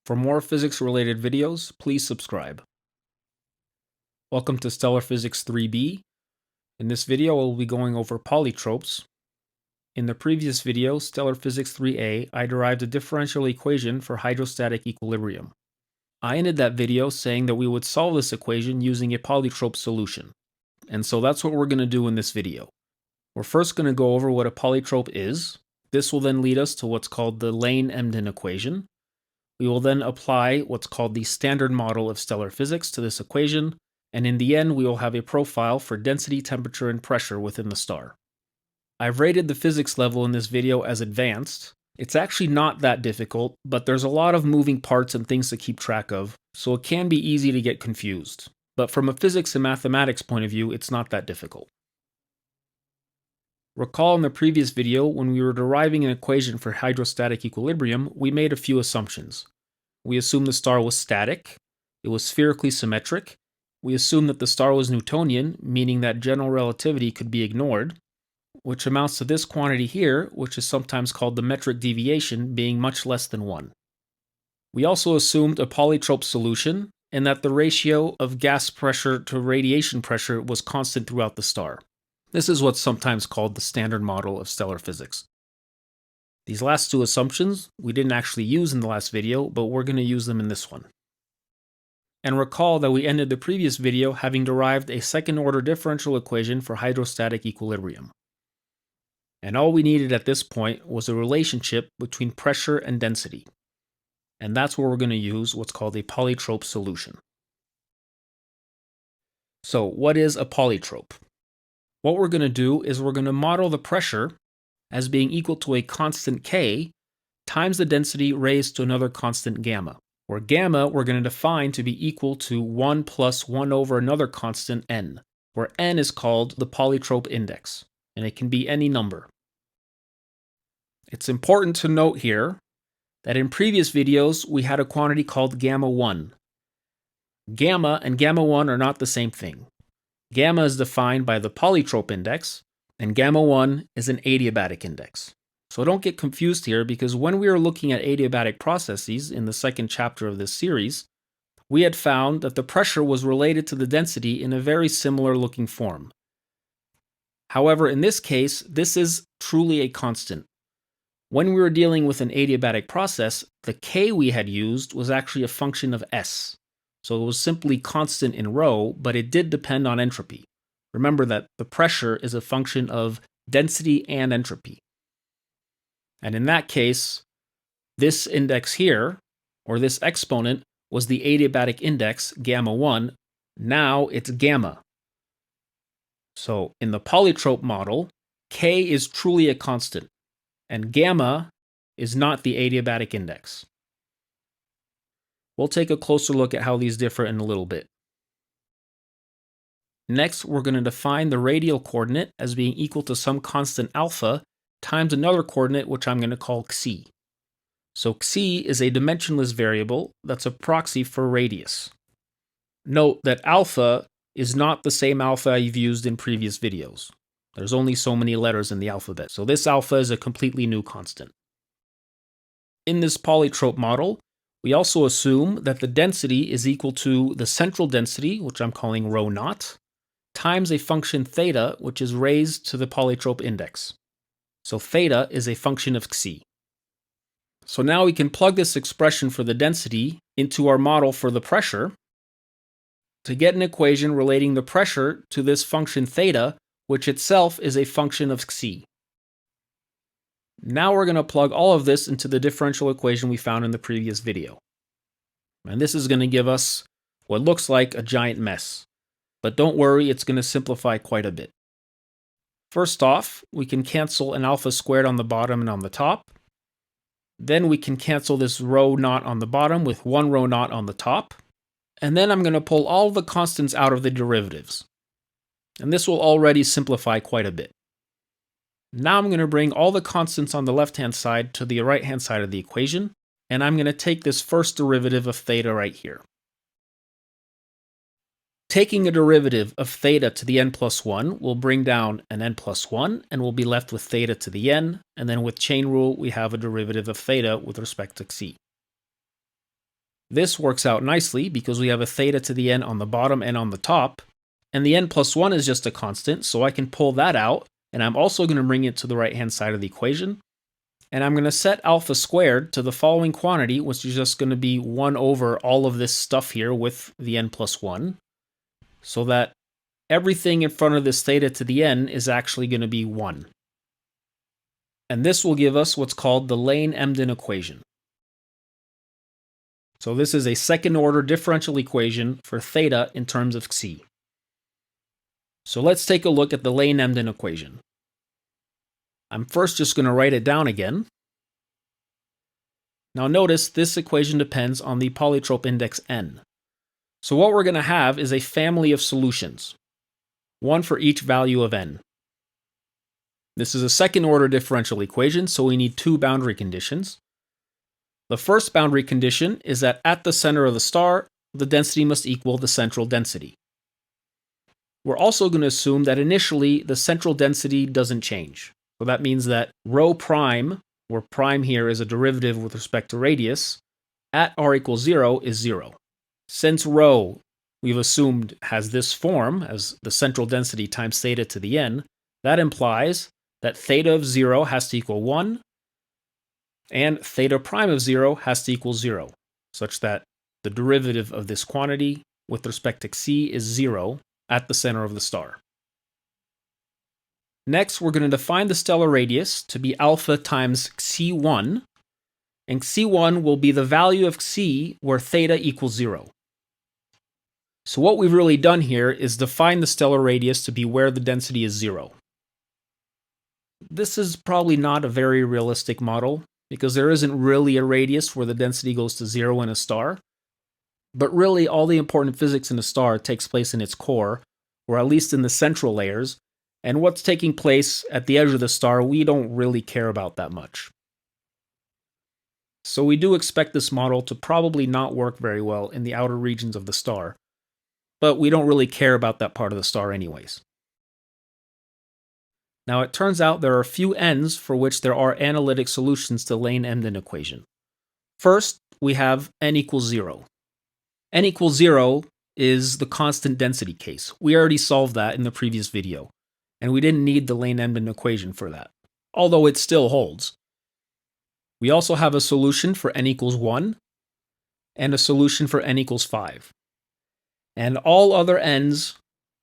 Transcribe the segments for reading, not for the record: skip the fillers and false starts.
For more physics-related videos, please subscribe. Welcome to Stellar Physics 3B. In this video, we'll be going over polytropes. In the previous video, Stellar Physics 3A, I derived a differential equation for hydrostatic equilibrium. I ended that video saying that we would solve this equation using a polytrope solution. And so that's what we're going to do in this video. We're first going to go over what a polytrope is. This will then lead us to what's called the Lane-Emden equation. We will then apply what's called the standard model of stellar physics to this equation, and in the end we will have a profile for density, temperature, and pressure within the star. I've rated the physics level in this video as advanced. It's actually not that difficult, but there's a lot of moving parts and things to keep track of, so it can be easy to get confused. But from a physics and mathematics point of view, it's not that difficult. Recall in the previous video, when we were deriving an equation for hydrostatic equilibrium, we made a few assumptions. We assumed the star was static, it was spherically symmetric, we assumed that the star was Newtonian, meaning that general relativity could be ignored, which amounts to this quantity here, which is sometimes called the metric deviation, being much less than 1. We also assumed a polytrope solution, and that the ratio of gas pressure to radiation pressure was constant throughout the star. This is what's sometimes called the standard model of stellar physics. These last two assumptions we didn't actually use in the last video, but we're going to use them in this one. And recall that we ended the previous video having derived a second-order differential equation for hydrostatic equilibrium. And all we needed at this point was a relationship between pressure and density. And that's where we're going to use what's called a polytrope solution. So what is a polytrope? What we're going to do is we're going to model the pressure as being equal to a constant K times the density raised to another constant gamma, where gamma we're going to define to be equal to 1 plus 1 over another constant n, where n is called the polytrope index, and it can be any number. It's important to note here that in previous videos we had a quantity called gamma 1. Gamma and gamma 1 are not the same thing. Gamma is defined by the polytrope index, and gamma 1 is an adiabatic index. So don't get confused here, because when we were looking at adiabatic processes in the second chapter of this series, we had found that the pressure was related to the density in a very similar looking form. However, in this case, this is truly a constant. When we were dealing with an adiabatic process, the K we had used was actually a function of S. So it was simply constant in rho, but it did depend on entropy. Remember that the pressure is a function of density and entropy. And in that case, this index here, or this exponent, was the adiabatic index, gamma 1. Now it's gamma. So in the polytrope model, K is truly a constant, and gamma is not the adiabatic index. We'll take a closer look at how these differ in a little bit. Next, we're going to define the radial coordinate as being equal to some constant alpha times another coordinate which I'm going to call xi. So xi is a dimensionless variable that's a proxy for radius. Note that alpha is not the same alpha I've used in previous videos. There's only so many letters in the alphabet, so this alpha is a completely new constant. In this polytrope model, we also assume that the density is equal to the central density, which I'm calling rho naught, times a function theta, which is raised to the polytrope index. So theta is a function of xi. So now we can plug this expression for the density into our model for the pressure to get an equation relating the pressure to this function theta, which itself is a function of xi. Now we're going to plug all of this into the differential equation we found in the previous video. And this is going to give us what looks like a giant mess. But don't worry, it's going to simplify quite a bit. First off, we can cancel an alpha squared on the bottom and on the top. Then we can cancel this rho naught on the bottom with 1 rho naught on the top. And then I'm going to pull all the constants out of the derivatives. And this will already simplify quite a bit. Now I'm going to bring all the constants on the left-hand side to the right-hand side of the equation, and I'm going to take this first derivative of theta right here. Taking a derivative of theta to the n plus 1 will bring down an n plus 1, and we'll be left with theta to the n, and then with chain rule we have a derivative of theta with respect to xi. This works out nicely because we have a theta to the n on the bottom and on the top, and the n plus 1 is just a constant, so I can pull that out, and I'm also going to bring it to the right-hand side of the equation, and I'm going to set alpha squared to the following quantity, which is just going to be 1 over all of this stuff here with the n plus 1, so that everything in front of this theta to the n is actually going to be 1. And this will give us what's called the Lane-Emden equation. So this is a second-order differential equation for theta in terms of xi. So let's take a look at the Lane-Emden equation. I'm first just going to write it down again. Now notice this equation depends on the polytrope index n. So what we're going to have is a family of solutions, one for each value of n. This is a second-order differential equation, so we need two boundary conditions. The first boundary condition is that at the center of the star, the density must equal the central density. We're also going to assume that initially the central density doesn't change. So that means that rho prime, where prime here is a derivative with respect to radius, at r equals 0 is 0. Since rho, we've assumed, has this form as the central density times theta to the n, that implies that theta of 0 has to equal 1, and theta prime of 0 has to equal 0, such that the derivative of this quantity with respect to xi is 0 at the center of the star. Next, we're going to define the stellar radius to be alpha times xi1, and xi1 will be the value of xi where theta equals 0. So what we've really done here is define the stellar radius to be where the density is 0. This is probably not a very realistic model, because there isn't really a radius where the density goes to 0 in a star. But really, all the important physics in a star takes place in its core, or at least in the central layers, and what's taking place at the edge of the star we don't really care about that much. So we do expect this model to probably not work very well in the outer regions of the star, but we don't really care about that part of the star anyways. Now it turns out there are a few n's for which there are analytic solutions to the Lane-Emden equation. First, we have n equals 0. N equals 0 is the constant density case. We already solved that in the previous video, and we didn't need the Lane-Emden equation for that, although it still holds. We also have a solution for n equals 1, and a solution for n equals 5. And all other n's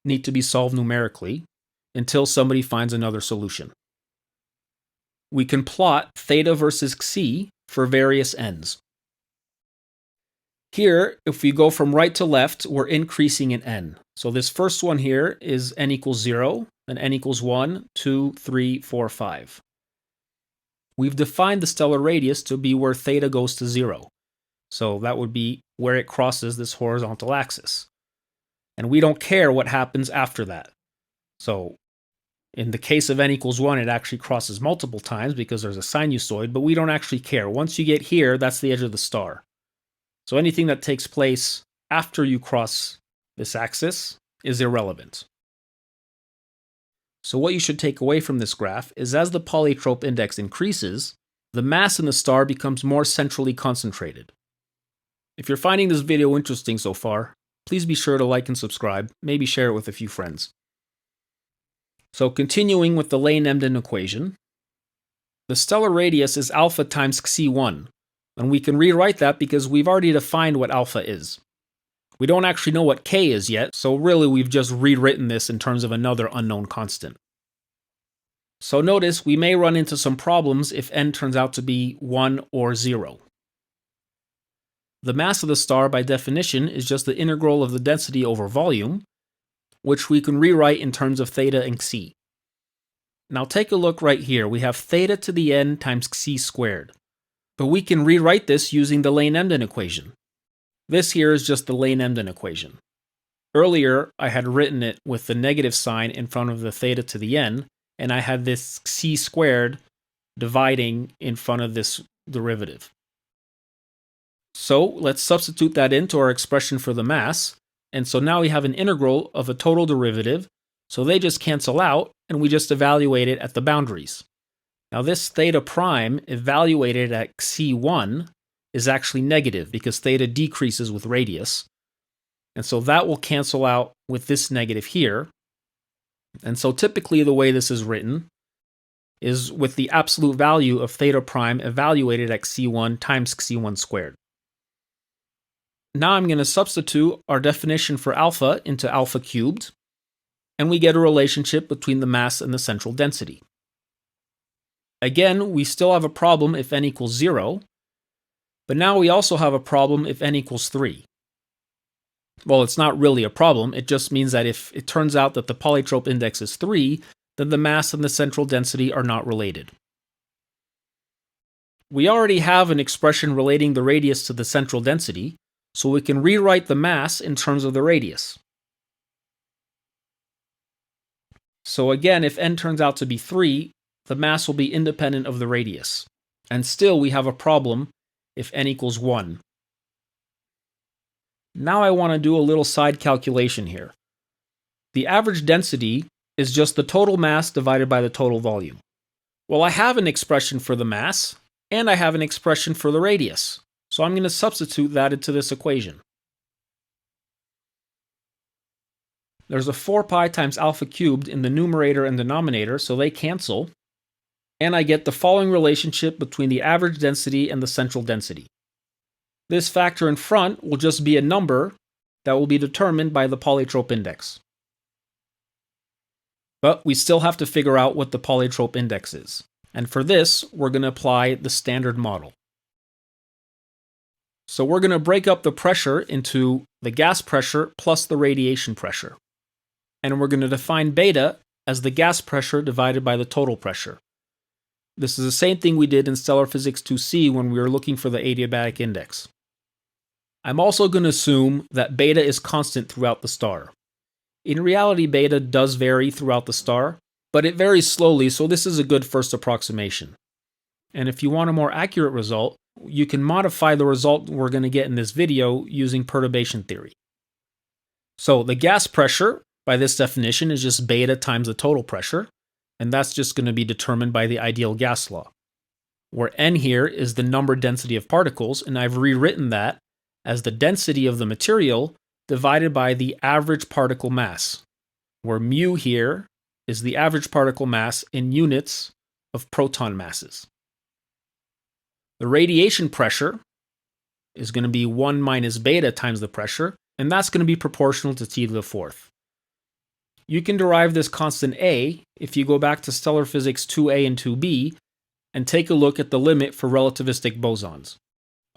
need to be solved numerically, until somebody finds another solution. We can plot theta versus xi for various n's. Here, if we go from right to left, we're increasing in n. So this first one here is n equals 0, and n equals 1, 2, 3, 4, 5. We've defined the stellar radius to be where theta goes to 0. So that would be where it crosses this horizontal axis. And we don't care what happens after that. So in the case of n equals 1, it actually crosses multiple times because there's a sinusoid, but we don't actually care. Once you get here, that's the edge of the star. So anything that takes place after you cross this axis is irrelevant. So what you should take away from this graph is as the polytrope index increases, the mass in the star becomes more centrally concentrated. If you're finding this video interesting so far, please be sure to like and subscribe, maybe share it with a few friends. So continuing with the Lane-Emden equation, the stellar radius is alpha times xi1, and we can rewrite that because we've already defined what alpha is. We don't actually know what k is yet, so really we've just rewritten this in terms of another unknown constant. So notice we may run into some problems if n turns out to be 1 or 0. The mass of the star by definition is just the integral of the density over volume, which we can rewrite in terms of theta and xi. Now take a look right here. We have theta to the n times xi squared. But we can rewrite this using the Lane-Emden equation. This here is just the Lane-Emden equation. Earlier, I had written it with the negative sign in front of the theta to the n, and I had this xi squared dividing in front of this derivative. So let's substitute that into our expression for the mass. And so now we have an integral of a total derivative, so they just cancel out, and we just evaluate it at the boundaries. Now this theta prime evaluated at xi1 is actually negative because theta decreases with radius. And so that will cancel out with this negative here. And so typically the way this is written is with the absolute value of theta prime evaluated at c1 times c1 squared. Now I'm going to substitute our definition for alpha into alpha cubed, and we get a relationship between the mass and the central density. Again, we still have a problem if n equals 0, but now we also have a problem if n equals 3. Well, it's not really a problem, it just means that if it turns out that the polytrope index is 3, then the mass and the central density are not related. We already have an expression relating the radius to the central density, so we can rewrite the mass in terms of the radius. So again, if n turns out to be 3, the mass will be independent of the radius. And still we have a problem if n equals 1. Now I want to do a little side calculation here. The average density is just the total mass divided by the total volume. Well, I have an expression for the mass, and I have an expression for the radius. So I'm going to substitute that into this equation. There's a 4 pi times alpha cubed in the numerator and denominator, so they cancel. And I get the following relationship between the average density and the central density. This factor in front will just be a number that will be determined by the polytrope index. But we still have to figure out what the polytrope index is. And for this, we're going to apply the standard model. So we're going to break up the pressure into the gas pressure plus the radiation pressure. And we're going to define beta as the gas pressure divided by the total pressure. This is the same thing we did in Stellar Physics 2C when we were looking for the adiabatic index. I'm also going to assume that beta is constant throughout the star. In reality, beta does vary throughout the star, but it varies slowly, so this is a good first approximation. And if you want a more accurate result, you can modify the result we're going to get in this video using perturbation theory. So the gas pressure, by this definition, is just beta times the total pressure, and that's just going to be determined by the ideal gas law, where n here is the number density of particles, and I've rewritten that as the density of the material divided by the average particle mass, where mu here is the average particle mass in units of proton masses. The radiation pressure is going to be 1 minus beta times the pressure, and that's going to be proportional to t to the fourth. You can derive this constant A if you go back to Stellar Physics 2a and 2b and take a look at the limit for relativistic bosons.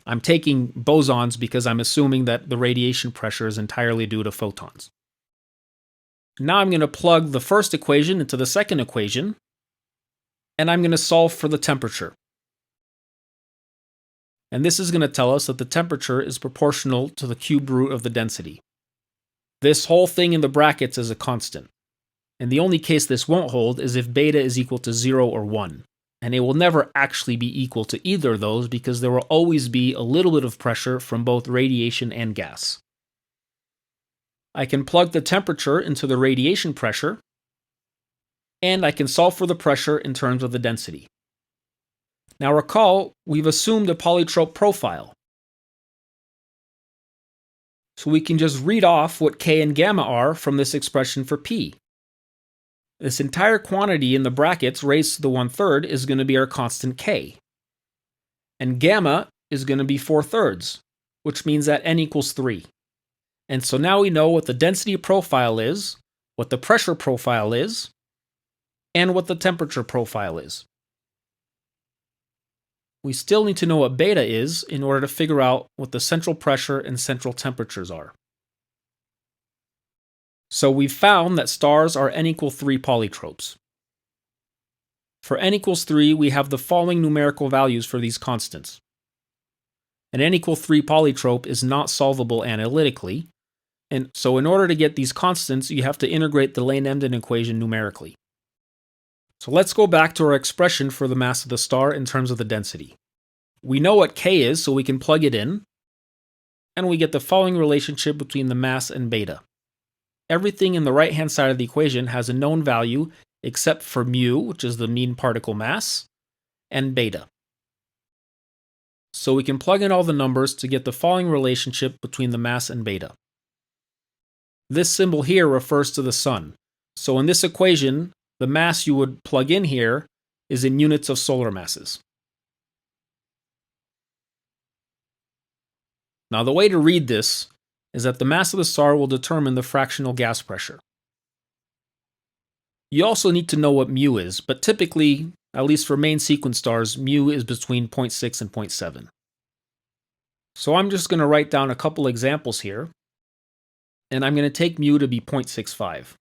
I'm taking bosons because I'm assuming that the radiation pressure is entirely due to photons. Now I'm going to plug the first equation into the second equation, and I'm going to solve for the temperature. And this is going to tell us that the temperature is proportional to the cube root of the density. This whole thing in the brackets is a constant. And the only case this won't hold is if beta is equal to 0 or 1. And it will never actually be equal to either of those because there will always be a little bit of pressure from both radiation and gas. I can plug the temperature into the radiation pressure, and I can solve for the pressure in terms of the density. Now recall, we've assumed a polytrope profile. So we can just read off what K and gamma are from this expression for P. This entire quantity in the brackets raised to the 1/3 is going to be our constant K. And gamma is going to be 4/3, which means that n equals 3. And so now we know what the density profile is, what the pressure profile is, and what the temperature profile is. We still need to know what beta is in order to figure out what the central pressure and central temperatures are. So we've found that stars are n equal 3 polytropes. For n equals 3, we have the following numerical values for these constants. An n equal 3 polytrope is not solvable analytically, and so in order to get these constants, you have to integrate the Lane-Emden equation numerically. So let's go back to our expression for the mass of the star in terms of the density. We know what K is, so we can plug it in, and we get the following relationship between the mass and beta. Everything in the right-hand side of the equation has a known value except for mu, which is the mean particle mass, and beta. so we can plug in all the numbers to get the following relationship between the mass and beta. This symbol here refers to the Sun. So in this equation, the mass you would plug in here is in units of solar masses. Now the way to read this is that the mass of the star will determine the fractional gas pressure. You also need to know what mu is, but typically, at least for main sequence stars, mu is between 0.6 and 0.7. So I'm just going to write down a couple examples here, and I'm going to take mu to be 0.65.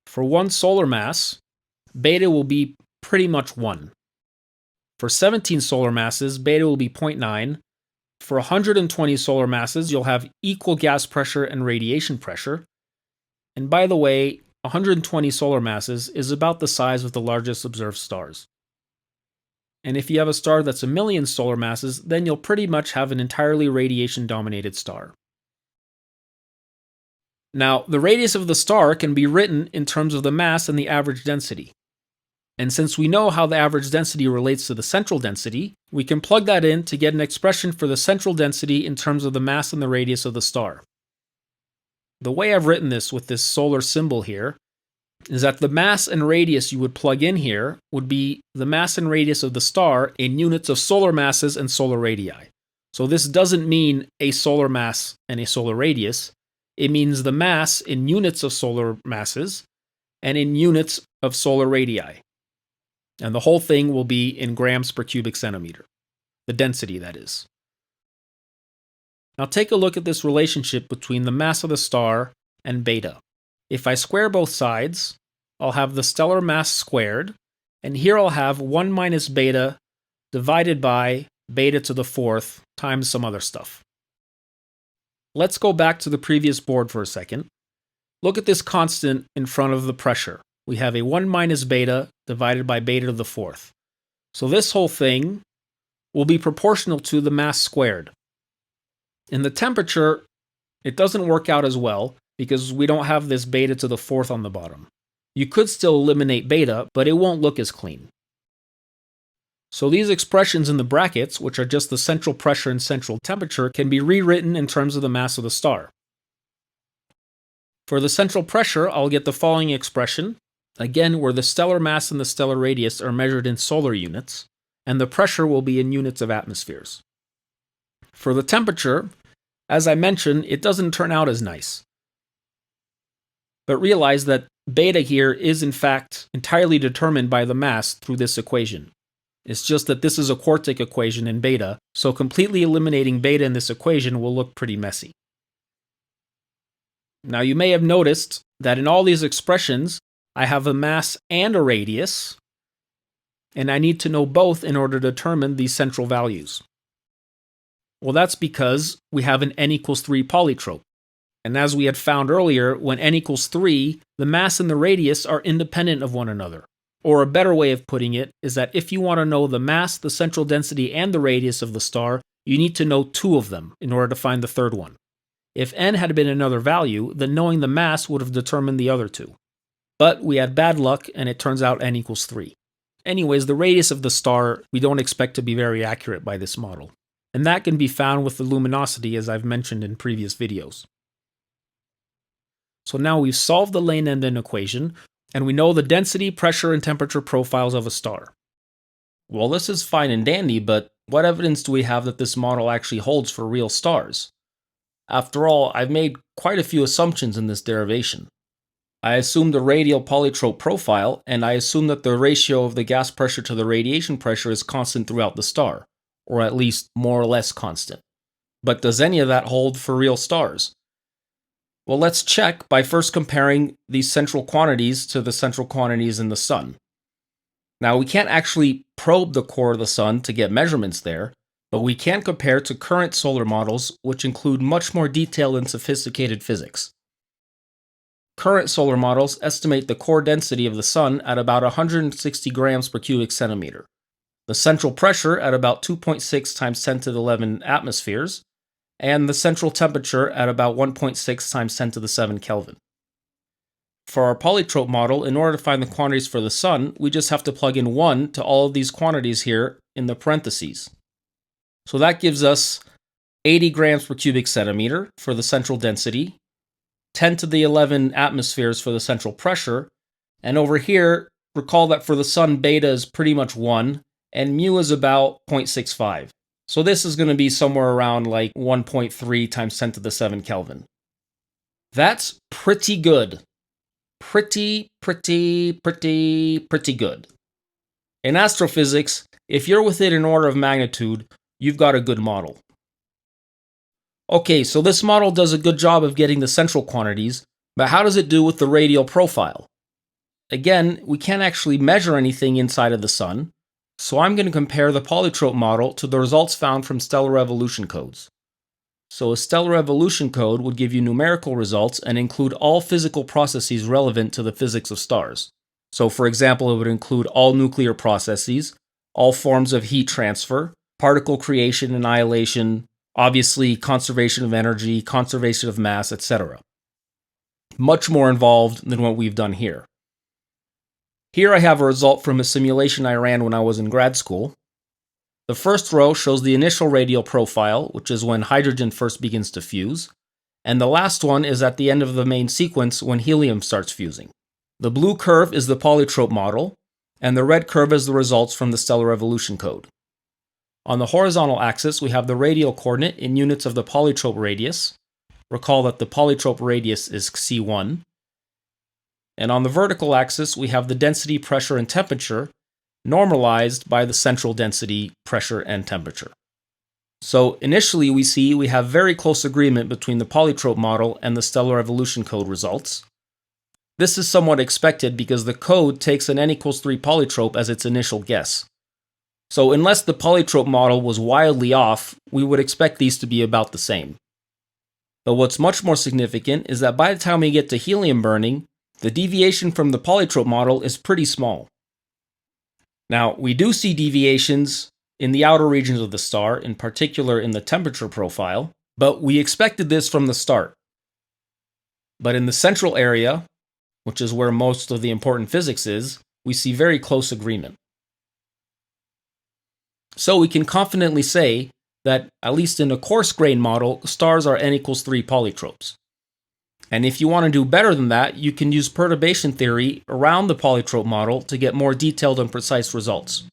For one solar mass, beta will be pretty much 1. For 17 solar masses, beta will be 0.9. For 120 solar masses, you'll have equal gas pressure and radiation pressure. And by the way, 120 solar masses is about the size of the largest observed stars. And if you have a star that's 1 million solar masses, then you'll pretty much have an entirely radiation-dominated star. Now, the radius of the star can be written in terms of the mass and the average density. And since we know how the average density relates to the central density, we can plug that in to get an expression for the central density in terms of the mass and the radius of the star. The way I've written this with this solar symbol here is that the mass and radius you would plug in here would be the mass and radius of the star in units of solar masses and solar radii. So this doesn't mean a solar mass and a solar radius. It means the mass in units of solar masses and in units of solar radii. And the whole thing will be in grams per cubic centimeter. The density, that is. Now take a look at this relationship between the mass of the star and beta. If I square both sides, I'll have the stellar mass squared, and here I'll have 1 minus beta divided by beta to the 4th times some other stuff. Let's go back to the previous board for a second. Look at this constant in front of the pressure. We have a 1 minus beta divided by beta to the 4th. So this whole thing will be proportional to the mass squared. In the temperature, it doesn't work out as well because we don't have this beta to the 4th on the bottom. You could still eliminate beta, but it won't look as clean. So these expressions in the brackets, which are just the central pressure and central temperature, can be rewritten in terms of the mass of the star. For the central pressure, I'll get the following expression, again where the stellar mass and the stellar radius are measured in solar units, and the pressure will be in units of atmospheres. For the temperature, as I mentioned, it doesn't turn out as nice. But realize that beta here is in fact entirely determined by the mass through this equation. It's just that this is a quartic equation in beta, so completely eliminating beta in this equation will look pretty messy. Now you may have noticed that in all these expressions, I have a mass and a radius, and I need to know both in order to determine these central values. Well, that's because we have an n equals 3 polytrope. And as we had found earlier, when n equals 3, the mass and the radius are independent of one another. Or a better way of putting it is that if you want to know the mass, the central density, and the radius of the star, you need to know 2 of them in order to find the third one. If n had been another value, then knowing the mass would have determined the other 2. But we had bad luck, and it turns out n equals 3. Anyways, the radius of the star we don't expect to be very accurate by this model. And that can be found with the luminosity, as I've mentioned in previous videos. So now we've solved the Lane-Emden equation, and we know the density, pressure, and temperature profiles of a star. Well, this is fine and dandy, but what evidence do we have that this model actually holds for real stars? After all, I've made quite a few assumptions in this derivation. I assumed a radial polytrope profile, and I assume that the ratio of the gas pressure to the radiation pressure is constant throughout the star, or at least more or less constant. But does any of that hold for real stars? Well, let's check by first comparing these central quantities to the central quantities in the Sun. Now, we can't actually probe the core of the Sun to get measurements there, but we can compare to current solar models, which include much more detailed and sophisticated physics. Current solar models estimate the core density of the Sun at about 160 grams per cubic centimeter, the central pressure at about 2.6 times 10 to the 11 atmospheres, and the central temperature at about 1.6 times 10 to the 7 Kelvin. For our polytrope model, in order to find the quantities for the Sun, we just have to plug in 1 to all of these quantities here in the parentheses. So that gives us 80 grams per cubic centimeter for the central density, 10 to the 11 atmospheres for the central pressure, and over here, recall that for the sun, beta is pretty much 1, and mu is about 0.65. So this is going to be somewhere around like 1.3 times 10 to the 7 Kelvin. That's pretty good. Pretty good. In astrophysics, if you're within an order of magnitude, you've got a good model. Okay, so this model does a good job of getting the central quantities, but how does it do with the radial profile? Again, we can't actually measure anything inside of the sun, so I'm going to compare the polytrope model to the results found from stellar evolution codes. So a stellar evolution code would give you numerical results and include all physical processes relevant to the physics of stars. So for example, it would include all nuclear processes, all forms of heat transfer, particle creation, annihilation, obviously conservation of energy, conservation of mass, etc. Much more involved than what we've done here. Here I have a result from a simulation I ran when I was in grad school. The first row shows the initial radial profile, which is when hydrogen first begins to fuse, and the last one is at the end of the main sequence when helium starts fusing. The blue curve is the polytrope model, and the red curve is the results from the stellar evolution code. On the horizontal axis, we have the radial coordinate in units of the polytrope radius. Recall that the polytrope radius is C1. And on the vertical axis, we have the density, pressure, and temperature, normalized by the central density, pressure, and temperature. So initially we have very close agreement between the polytrope model and the stellar evolution code results. This is somewhat expected because the code takes an n equals 3 polytrope as its initial guess. So unless the polytrope model was wildly off, we would expect these to be about the same. But what's much more significant is that by the time we get to helium burning, the deviation from the polytrope model is pretty small. Now, we do see deviations in the outer regions of the star, in particular in the temperature profile, but we expected this from the start. But in the central area, which is where most of the important physics is, we see very close agreement. So we can confidently say that, at least in a coarse-grained model, stars are n equals 3 polytropes. And if you want to do better than that, you can use perturbation theory around the polytrope model to get more detailed and precise results.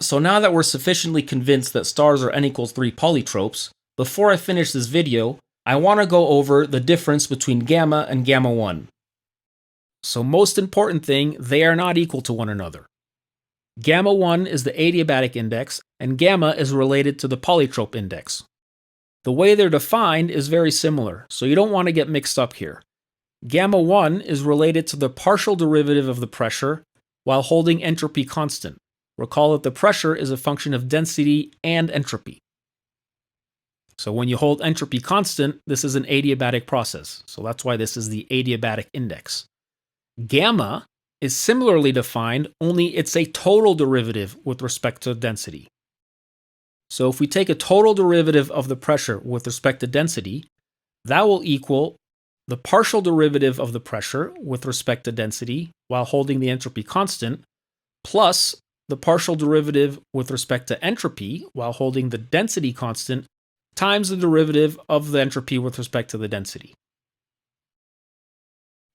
So now that we're sufficiently convinced that stars are n equals 3 polytropes, before I finish this video, I want to go over the difference between gamma and gamma 1. So most important thing, they are not equal to one another. Gamma 1 is the adiabatic index, and gamma is related to the polytrope index. The way they're defined is very similar, so you don't want to get mixed up here. Gamma 1 is related to the partial derivative of the pressure while holding entropy constant. Recall that the pressure is a function of density and entropy. So when you hold entropy constant, this is an adiabatic process, so that's why this is the adiabatic index. Gamma is similarly defined, only it's a total derivative with respect to density. So if we take a total derivative of the pressure with respect to density, that will equal the partial derivative of the pressure with respect to density while holding the entropy constant, plus the partial derivative with respect to entropy while holding the density constant, times the derivative of the entropy with respect to the density.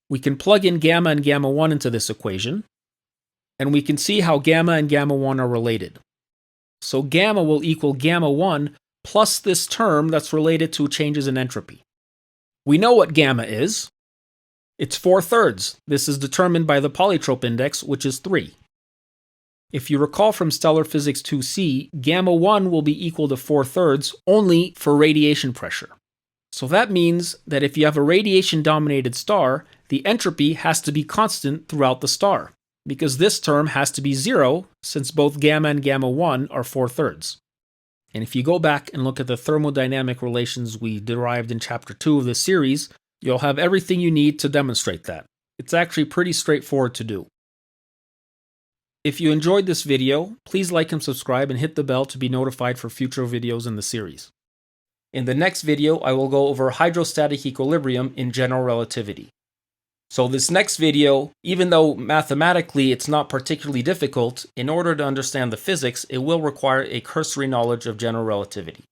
We can plug in gamma and gamma 1 into this equation, and we can see how gamma and gamma 1 are related. So gamma will equal gamma 1 plus this term that's related to changes in entropy. We know what gamma is. It's 4/3. This is determined by the polytrope index, which is 3. If you recall from Stellar Physics 2c, gamma 1 will be equal to 4/3 only for radiation pressure. So that means that if you have a radiation-dominated star, the entropy has to be constant throughout the star, because this term has to be 0 since both gamma and gamma 1 are 4/3. And if you go back and look at the thermodynamic relations we derived in Chapter 2 of this series, you'll have everything you need to demonstrate that. It's actually pretty straightforward to do. If you enjoyed this video, please like and subscribe and hit the bell to be notified for future videos in the series. In the next video, I will go over hydrostatic equilibrium in general relativity. So this next video, even though mathematically it's not particularly difficult, in order to understand the physics, it will require a cursory knowledge of general relativity.